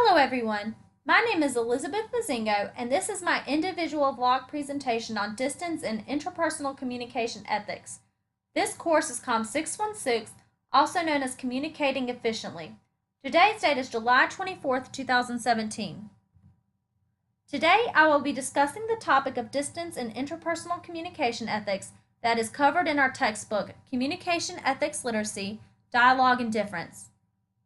Hello everyone, my name is Elizabeth Mazingo and this is my individual vlog presentation on distance and interpersonal communication ethics. This course is COM 616, also known as Communicating Efficiently. Today's date is July 24th, 2017. Today I will be discussing the topic of distance and interpersonal communication ethics that is covered in our textbook, Communication Ethics Literacy, Dialogue and Difference.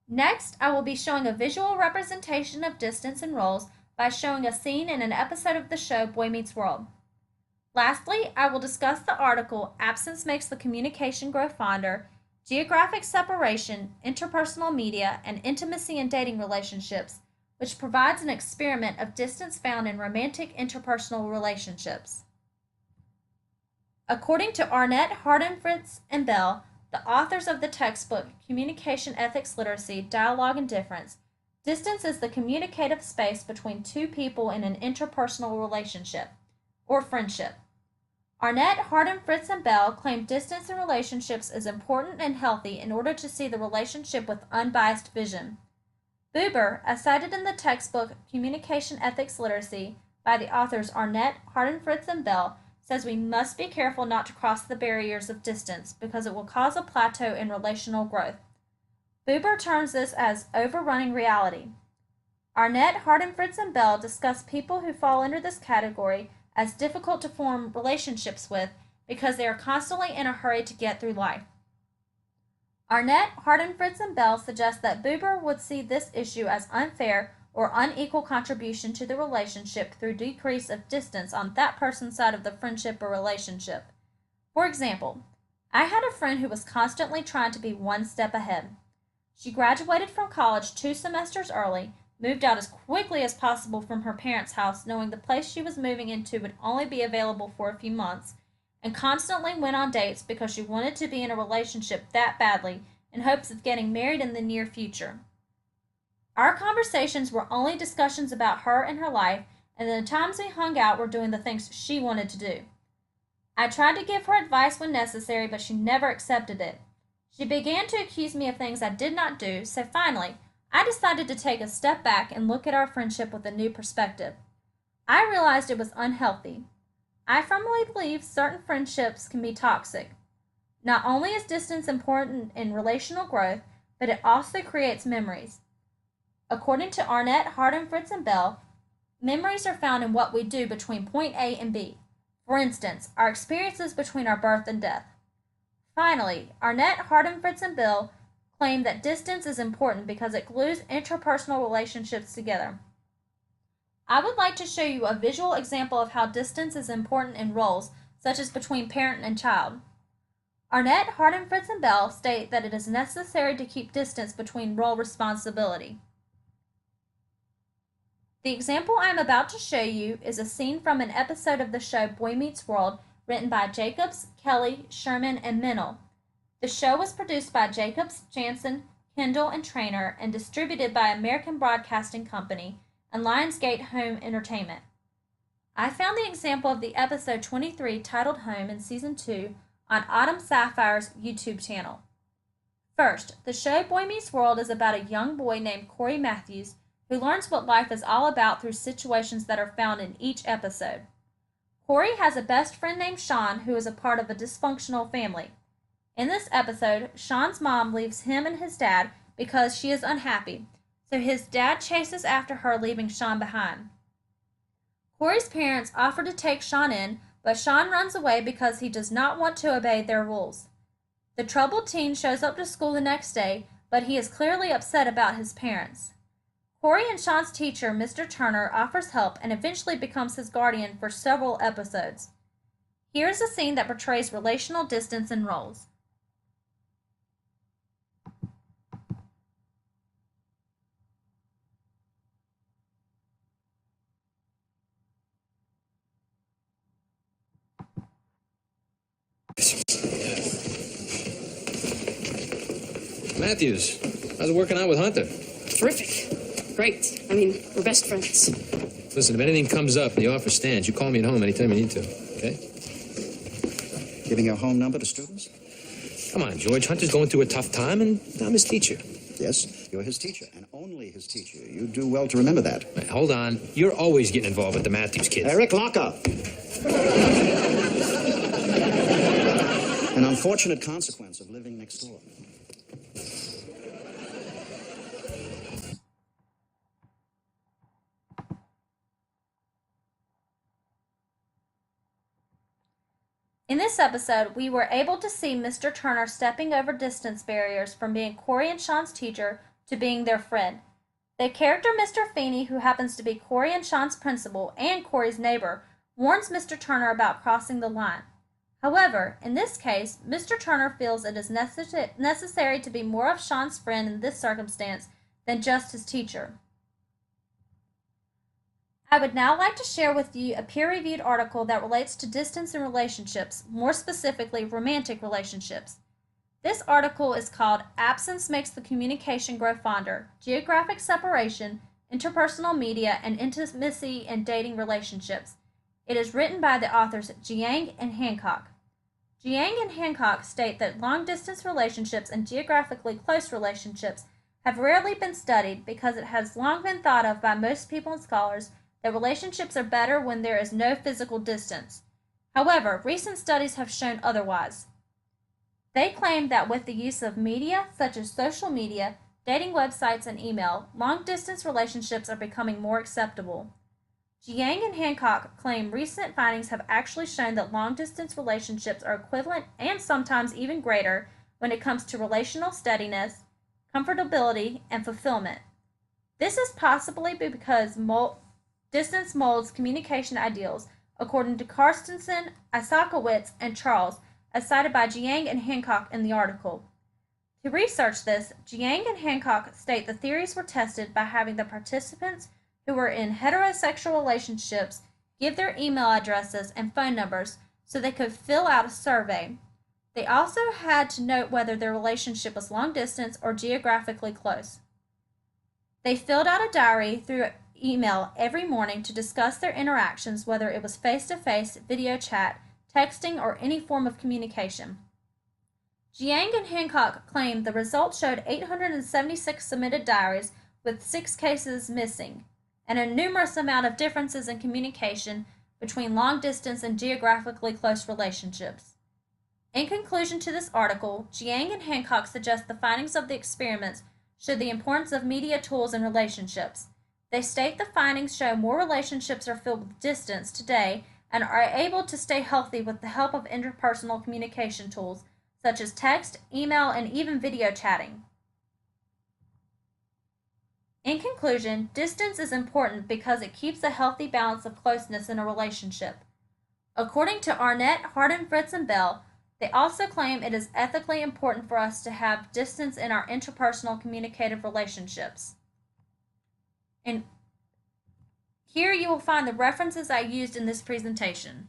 Next, I will be showing a visual representation of distance and roles by showing a scene in an episode of the show Boy Meets World. Lastly, I will discuss the article Absence Makes the Communication Grow Fonder, Geographic Separation, Interpersonal Media, and Intimacy in Dating Relationships, which provides an experiment of distance found in romantic interpersonal relationships. According to Arnett, Hardin, Fritz, and Bell, the authors of the textbook, Communication Ethics Literacy, Dialogue and Difference, distance is the communicative space between two people in an interpersonal relationship, or friendship. Arnett, Hardin, Fritz, and Bell claim distance in relationships is important and healthy in order to see the relationship with unbiased vision. Buber, as cited in the textbook, Communication Ethics Literacy, by the authors Arnett, Hardin, Fritz, and Bell, says we must be careful not to cross the barriers of distance because it will cause a plateau in relational growth. Buber terms this as overrunning reality. Arnett, Hardin, Fritz, and Bell discuss people who fall under this category as difficult to form relationships with because they are constantly in a hurry to get through life. Arnett, Hardin, Fritz, and Bell suggest that Buber would see this issue as unfair or unequal contribution to the relationship through decrease of distance on that person's side of the friendship or relationship. For example, I had a friend who was constantly trying to be one step ahead. She graduated from college 2 semesters early, moved out as quickly as possible from her parents' house knowing the place she was moving into would only be available for a few months, and constantly went on dates because she wanted to be in a relationship that badly in hopes of getting married in the near future. Our conversations were only discussions about her and her life, and the times we hung out were doing the things she wanted to do. I tried to give her advice when necessary, but she never accepted it. She began to accuse me of things I did not do, so finally, I decided to take a step back and look at our friendship with a new perspective. I realized it was unhealthy. I firmly believe certain friendships can be toxic. Not only is distance important in relational growth, but it also creates memories. According to Arnett, Hardin, Fritz, and Bell, memories are found in what we do between point A and B. For instance, our experiences between our birth and death. Finally, Arnett, Hardin, Fritz, and Bell claim that distance is important because it glues interpersonal relationships together. I would like to show you a visual example of how distance is important in roles, such as between parent and child. Arnett, Hardin, Fritz, and Bell state that it is necessary to keep distance between role responsibility. The example I am about to show you is a scene from an episode of the show Boy Meets World written by Jacobs, Kelly, Sherman, and Mennel. The show was produced by Jacobs, Jansen, Kendall, and Trainer and distributed by American Broadcasting Company and Lionsgate Home Entertainment. I found the example of the episode 23 titled Home in Season 2 on Autumn Sapphire's YouTube channel. First, the show Boy Meets World is about a young boy named Corey Matthews who learns what life is all about through situations that are found in each episode. Corey has a best friend named Sean who is a part of a dysfunctional family. In this episode, Sean's mom leaves him and his dad because she is unhappy, so his dad chases after her, leaving Sean behind. Corey's parents offer to take Sean in, but Sean runs away because he does not want to obey their rules. The troubled teen shows up to school the next day, but he is clearly upset about his parents. Corey and Sean's teacher, Mr. Turner, offers help and eventually becomes his guardian for several episodes. Here is a scene that portrays relational distance and roles. Matthews, how's it working out with Hunter? Terrific. Great. I mean, we're best friends. Listen, if anything comes up and the offer stands, you call me at home anytime you need to, okay? Giving our home number to students? Come on, George. Hunter's going through a tough time, and I'm his teacher. Yes, you're his teacher, and only Harry, his teacher. You do well to remember that. Wait, hold on. You're always getting involved with the Matthews kids. Eric, lock up. An unfortunate consequence of living next door. In this episode, we were able to see Mr. Turner stepping over distance barriers from being Corey and Sean's teacher to being their friend. The character Mr. Feeney, who happens to be Corey and Sean's principal and Corey's neighbor, warns Mr. Turner about crossing the line. However, in this case, Mr. Turner feels it is necessary to be more of Sean's friend in this circumstance than just his teacher. I would now like to share with you a peer-reviewed article that relates to distance in relationships, more specifically romantic relationships. This article is called Absence Makes the Communication Grow Fonder, Geographic Separation, Interpersonal Media, and Intimacy in Dating Relationships. It is written by the authors Jiang and Hancock. Jiang and Hancock state that long-distance relationships and geographically close relationships have rarely been studied because it has long been thought of by most people and scholars that relationships are better when there is no physical distance. However, recent studies have shown otherwise. They claim that with the use of media such as social media, dating websites, and email, long-distance relationships are becoming more acceptable. Jiang and Hancock claim recent findings have actually shown that long-distance relationships are equivalent and sometimes even greater when it comes to relational steadiness, comfortability, and fulfillment. This is possibly because distance molds communication ideals, according to Carstensen, Isakowitz, and Charles, as cited by Jiang and Hancock in the article. To research this, Jiang and Hancock state the theories were tested by having the participants who were in heterosexual relationships give their email addresses and phone numbers so they could fill out a survey. They also had to note whether their relationship was long distance or geographically close. They filled out a diary through email every morning to discuss their interactions, whether it was face-to-face, video chat, texting, or any form of communication. Jiang and Hancock claimed the results showed 876 submitted diaries with 6 cases missing, and a numerous amount of differences in communication between long-distance and geographically close relationships. In conclusion to this article, Jiang and Hancock suggest the findings of the experiments show the importance of media tools in relationships. They state the findings show more relationships are filled with distance today and are able to stay healthy with the help of interpersonal communication tools such as text, email, and even video chatting. In conclusion, distance is important because it keeps a healthy balance of closeness in a relationship. According to Arnett, Hardin, Fritz, and Bell, they also claim it is ethically important for us to have distance in our interpersonal communicative relationships. And here you will find the references I used in this presentation.